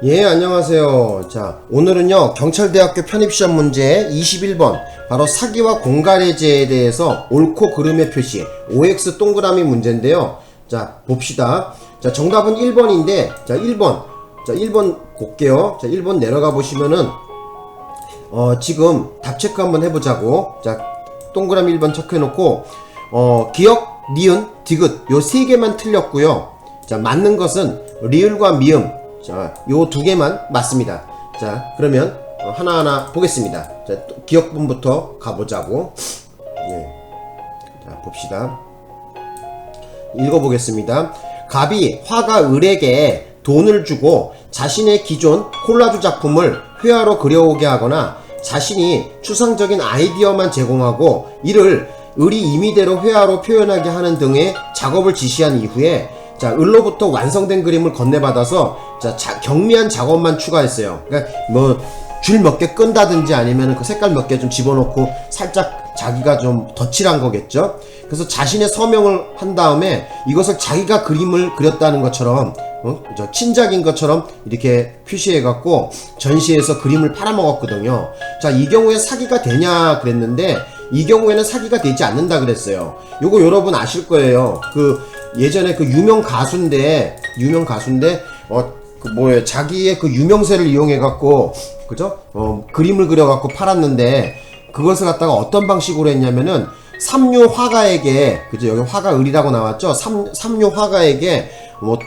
예, 안녕하세요. 자, 오늘은요, 경찰대학교 편입시험 문제 21번, 바로 사기와 공갈해제에 대해서 옳고 그름의 표시, OX 동그라미 문제인데요. 자, 봅시다. 자, 정답은 1번인데, 자, 1번 볼게요. 자, 1번 내려가 보시면은, 지금 답 체크 한번 해보자고. 자, 동그라미 1번 체크해놓고, 기역, 니은, 디귿, 요 세 개만 틀렸고요. 자, 맞는 것은 리을과 미음, 자, 요 두 개만 맞습니다. 자, 그러면 하나하나 보겠습니다. 자, 기억분부터 가보자고. 예. 자, 봅시다. 읽어보겠습니다. 갑이 화가 을에게 돈을 주고 자신의 기존 콜라주 작품을 회화로 그려오게 하거나 자신이 추상적인 아이디어만 제공하고 이를 을이 임의대로 회화로 표현하게 하는 등의 작업을 지시한 이후에 자, 을로부터 완성된 그림을 건네받아서 자, 경미한 작업만 추가했어요. 그러니까 뭐 줄 몇 개 끈다든지 아니면 그 색깔 몇 개 좀 집어넣고 살짝 자기가 좀 덧칠한 거겠죠. 그래서 자신의 서명을 한 다음에 이것을 자기가 그림을 그렸다는 것처럼 저 친작인 것처럼 이렇게 표시해갖고 전시해서 그림을 팔아먹었거든요. 자, 이 경우에 사기가 되냐 그랬는데 이 경우에는 사기가 되지 않는다 그랬어요. 요거 여러분 아실 거예요. 예전에 유명 가수인데 자기의 그 유명세를 이용해갖고 그죠? 그림을 그려갖고 팔았는데 그것을 갖다가 어떤 방식으로 했냐면은 삼류 화가에게 그죠? 여기 화가 을이라고 나왔죠? 삼류 화가에게 뭐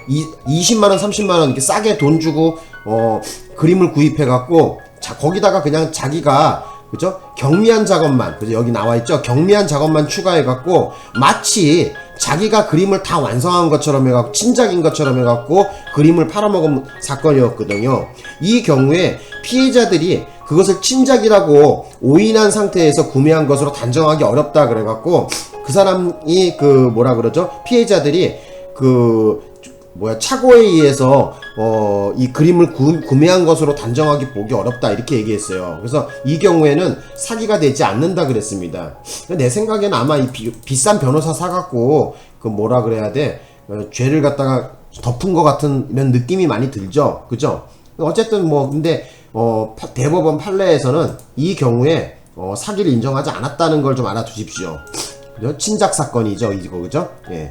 20만원 30만원 이렇게 싸게 돈 주고 그림을 구입해갖고 자, 거기다가 그냥 자기가 그죠? 경미한 작업만 그죠? 여기 나와있죠? 경미한 작업만 추가해갖고 마치 자기가 그림을 다 완성한 것처럼 해갖고 친작인 것처럼 해갖고 그림을 팔아먹은 사건이었거든요. 이 경우에 피해자들이 그것을 친작이라고 오인한 상태에서 구매한 것으로 단정하기 어렵다 그래갖고 그 사람이 피해자들이 착오에 의해서 이 그림을 구매한 것으로 단정하기 보기 어렵다 이렇게 얘기했어요. 그래서 이 경우에는 사기가 되지 않는다 그랬습니다. 내 생각에는 아마 이 비싼 변호사 사갖고 죄를 갖다가 덮은 것 같은 이런 느낌이 많이 들죠. 그죠? 어쨌든 근데 대법원 판례에서는 이 경우에 사기를 인정하지 않았다는 걸 좀 알아두십시오. 그죠? 친작 사건이죠, 이거 그죠? 예.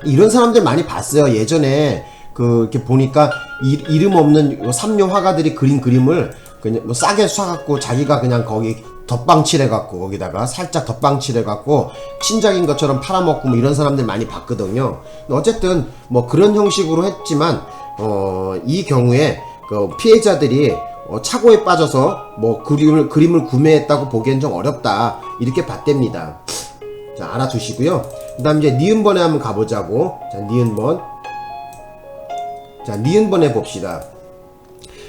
이런 사람들 많이 봤어요. 예전에 이렇게 보니까 이름 없는 삼류 화가들이 그린 그림을 그냥 싸게 사갖고 자기가 그냥 거기 덧방칠해갖고 거기다가 살짝 덧방칠해갖고 친작인 것처럼 팔아먹고 이런 사람들 많이 봤거든요. 어쨌든 그런 형식으로 했지만 이 경우에 피해자들이 착오에 빠져서 그림을 구매했다고 보기엔 좀 어렵다 이렇게 봤답니다. 자, 알아두시고요. 그 다음 이제 니은번에 한번 가보자고. 자, 니은번. 자, 니은번에 봅시다.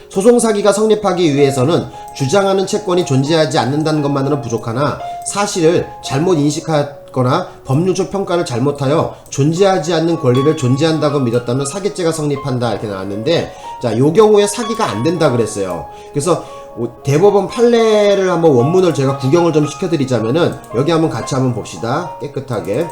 소송사기가 성립하기 위해서는 주장하는 채권이 존재하지 않는다는 것만으로는 부족하나 사실을 잘못 인식하거나 법률적 평가를 잘못하여 존재하지 않는 권리를 존재한다고 믿었다면 사기죄가 성립한다 이렇게 나왔는데 자, 요 경우에 사기가 안 된다 그랬어요. 그래서 대법원 판례를 한번 원문을 제가 구경을 좀 시켜드리자면은 여기 한번 같이 한번 봅시다. 깨끗하게.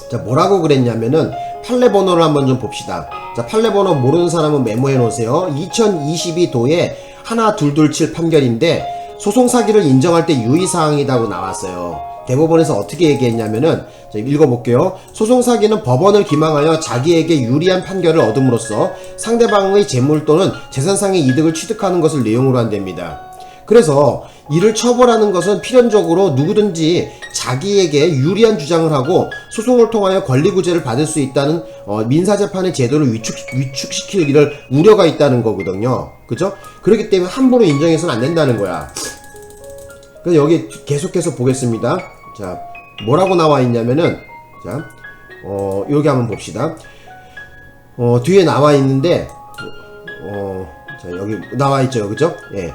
자, 뭐라고 그랬냐면은 판례 번호를 한번 좀 봅시다. 자, 판례 번호 모르는 사람은 메모해 놓으세요. 2022도에 1227 판결인데 소송 사기를 인정할 때 유의사항이라고 나왔어요. 대법원에서 어떻게 얘기했냐면은 자, 읽어볼게요. 소송사기는 법원을 기망하여 자기에게 유리한 판결을 얻음으로써 상대방의 재물 또는 재산상의 이득을 취득하는 것을 내용으로 한답니다. 그래서 이를 처벌하는 것은 필연적으로 누구든지 자기에게 유리한 주장을 하고 소송을 통하여 권리구제를 받을 수 있다는 민사재판의 제도를 위축시킬 일을 우려가 있다는 거거든요. 그죠? 그렇기 때문에 함부로 인정해서는 안 된다는 거야. 그래서 여기 계속해서 보겠습니다. 자, 뭐라고 나와 있냐면은, 자, 여기 한번 봅시다. 뒤에 나와 있는데, 자, 여기 나와 있죠, 그죠? 예.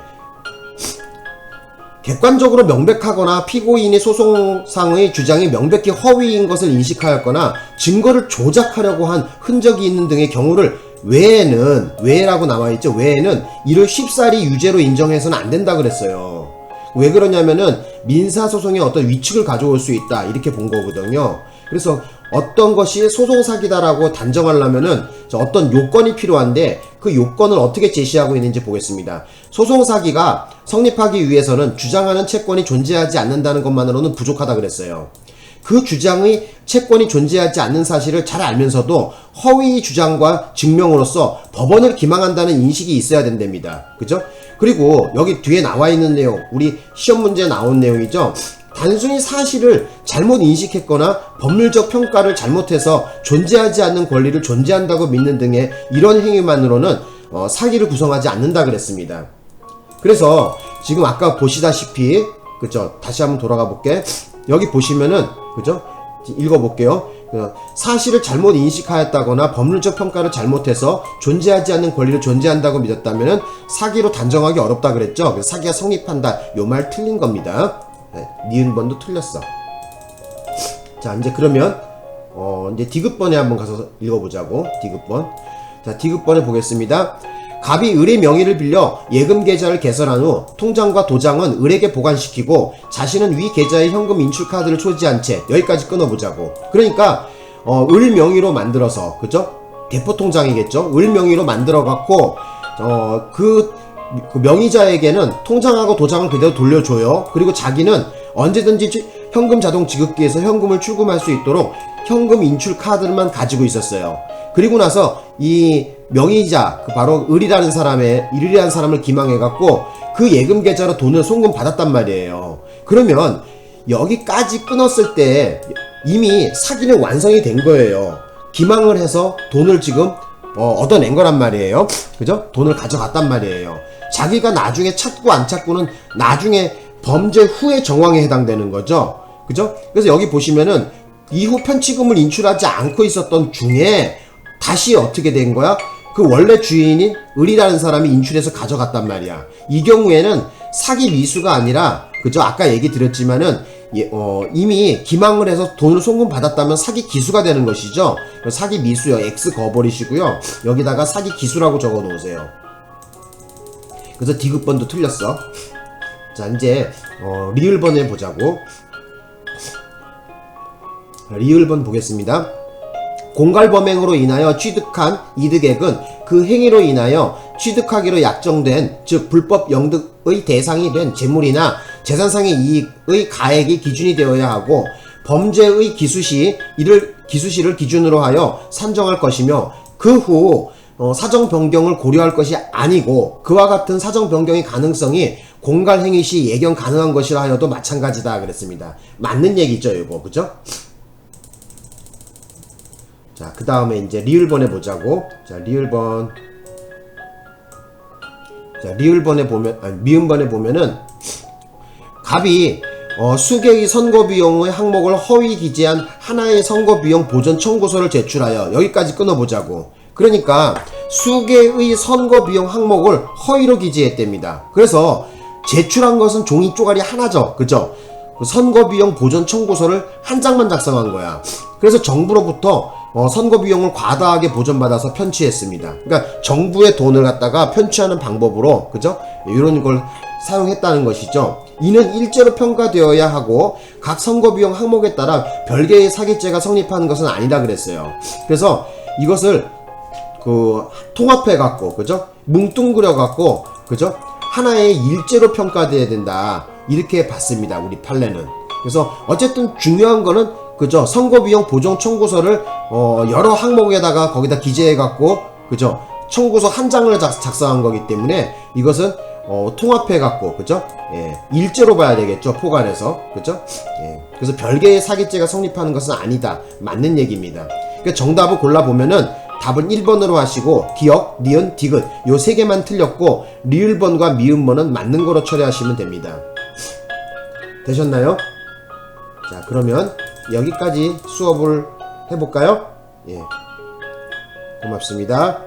객관적으로 명백하거나 피고인이 소송상의 주장이 명백히 허위인 것을 인식하였거나 증거를 조작하려고 한 흔적이 있는 등의 경우를 외에라고 나와 있죠. 외에는 이를 쉽사리 유죄로 인정해서는 안 된다 그랬어요. 왜 그러냐면은 민사소송에 어떤 위축을 가져올 수 있다 이렇게 본 거거든요. 그래서 어떤 것이 소송사기다라고 단정하려면은 어떤 요건이 필요한데 그 요건을 어떻게 제시하고 있는지 보겠습니다. 소송사기가 성립하기 위해서는 주장하는 채권이 존재하지 않는다는 것만으로는 부족하다 그랬어요. 그 주장의 채권이 존재하지 않는 사실을 잘 알면서도 허위 주장과 증명으로써 법원을 기망한다는 인식이 있어야 된답니다. 그죠? 그리고 여기 뒤에 나와 있는 내용, 우리 시험 문제에 나온 내용이죠. 단순히 사실을 잘못 인식했거나 법률적 평가를 잘못해서 존재하지 않는 권리를 존재한다고 믿는 등의 이런 행위만으로는 사기를 구성하지 않는다 그랬습니다. 그래서 지금 아까 보시다시피 그죠? 다시 한번 돌아가 볼게. 여기 보시면은 그죠? 읽어볼게요. 사실을 잘못 인식하였다거나 법률적 평가를 잘못해서 존재하지 않는 권리를 존재한다고 믿었다면은 사기로 단정하기 어렵다 그랬죠. 그래서 사기가 성립한다. 요 말 틀린 겁니다. 네, 니은번도 틀렸어. 자, 이제 그러면 이제 디귿번에 한번 가서 읽어보자고. 디귿번. 자, 디귿번에 보겠습니다. 갑이 을의 명의를 빌려 예금 계좌를 개설한 후 통장과 도장은 을에게 보관시키고 자신은 위 계좌에 현금 인출 카드를 초지한 채 여기까지 끊어보자고. 그러니까 을 명의로 만들어서 그죠? 대포 통장이겠죠? 을 명의로 만들어 갖고 그 명의자에게는 통장하고 도장을 그대로 돌려줘요. 그리고 자기는 언제든지 현금 자동 지급기에서 현금을 출금할 수 있도록 현금 인출 카드만 가지고 있었어요. 그리고 나서 이 명의자, 바로 을이라는 사람을 기망해갖고 그 예금 계좌로 돈을 송금 받았단 말이에요. 그러면 여기까지 끊었을 때 이미 사기는 완성이 된 거예요. 기망을 해서 돈을 지금 얻어낸 거란 말이에요. 그죠? 돈을 가져갔단 말이에요. 자기가 나중에 찾고 안 찾고는 나중에 범죄 후의 정황에 해당되는 거죠. 그죠? 그래서 여기 보시면은 이후 편취금을 인출하지 않고 있었던 중에 다시 어떻게 된 거야? 그 원래 주인인 을이라는 사람이 인출해서 가져갔단 말이야. 이 경우에는 사기 미수가 아니라 그죠? 아까 얘기 드렸지만은 이미 기망을 해서 돈을 송금 받았다면 사기 기수가 되는 것이죠. 사기 미수요. X 그어버리시고요. 여기다가 사기 기수라고 적어 놓으세요. 그래서 디귿번도 틀렸어. 자, 이제 리을번에 보자고. 리을번 보겠습니다. 공갈범행으로 인하여 취득한 이득액은 그 행위로 인하여 취득하기로 약정된, 즉 불법 영득의 대상이 된 재물이나 재산상의 이익의 가액이 기준이 되어야 하고, 범죄의 기수시를 기준으로 하여 산정할 것이며, 그 후 사정 변경을 고려할 것이 아니고 그와 같은 사정 변경의 가능성이 공갈 행위 시 예견 가능한 것이라 하여도 마찬가지다 그랬습니다. 맞는 얘기죠, 이거. 그죠? 자, 그 다음에 이제 리을번에 보자고. 자, 리을번. 자, 미음번에 보면은 갑이 수개의 선거비용의 항목을 허위 기재한 하나의 선거비용 보전 청구서를 제출하여 여기까지 끊어보자고. 그러니까 수개의 선거비용 항목을 허위로 기재했답니다. 그래서 제출한 것은 종이 쪼가리 하나죠. 그죠? 그 선거비용 보전 청구서를 한 장만 작성한 거야. 그래서 정부로부터 선거비용을 과다하게 보전받아서 편취했습니다. 그러니까 정부의 돈을 갖다가 편취하는 방법으로, 그죠? 이런 걸 사용했다는 것이죠. 이는 일제로 평가되어야 하고 각 선거비용 항목에 따라 별개의 사기죄가 성립하는 것은 아니다 그랬어요. 그래서 이것을 통합해 갖고, 그죠? 뭉뚱그려 갖고, 그죠? 하나의 일제로 평가돼야 된다. 이렇게 봤습니다. 우리 판례는. 그래서 어쨌든 중요한 거는 그죠? 선거비용 보정 청구서를 여러 항목에다가 거기다 기재해 갖고, 그죠? 청구서 한 장을 작성한 거기 때문에 이것은 통합해 갖고, 그죠? 예, 일제로 봐야 되겠죠. 포괄해서, 그죠? 예, 그래서 별개의 사기죄가 성립하는 것은 아니다. 맞는 얘기입니다. 그러니까 정답을 골라 보면은 답은 1번으로 하시고 기역, 니은, 디귿 요 3개만 틀렸고 리을번과 미음번은 맞는 거로 처리하시면 됩니다. 되셨나요? 자, 그러면 여기까지 수업을 해볼까요? 예, 고맙습니다.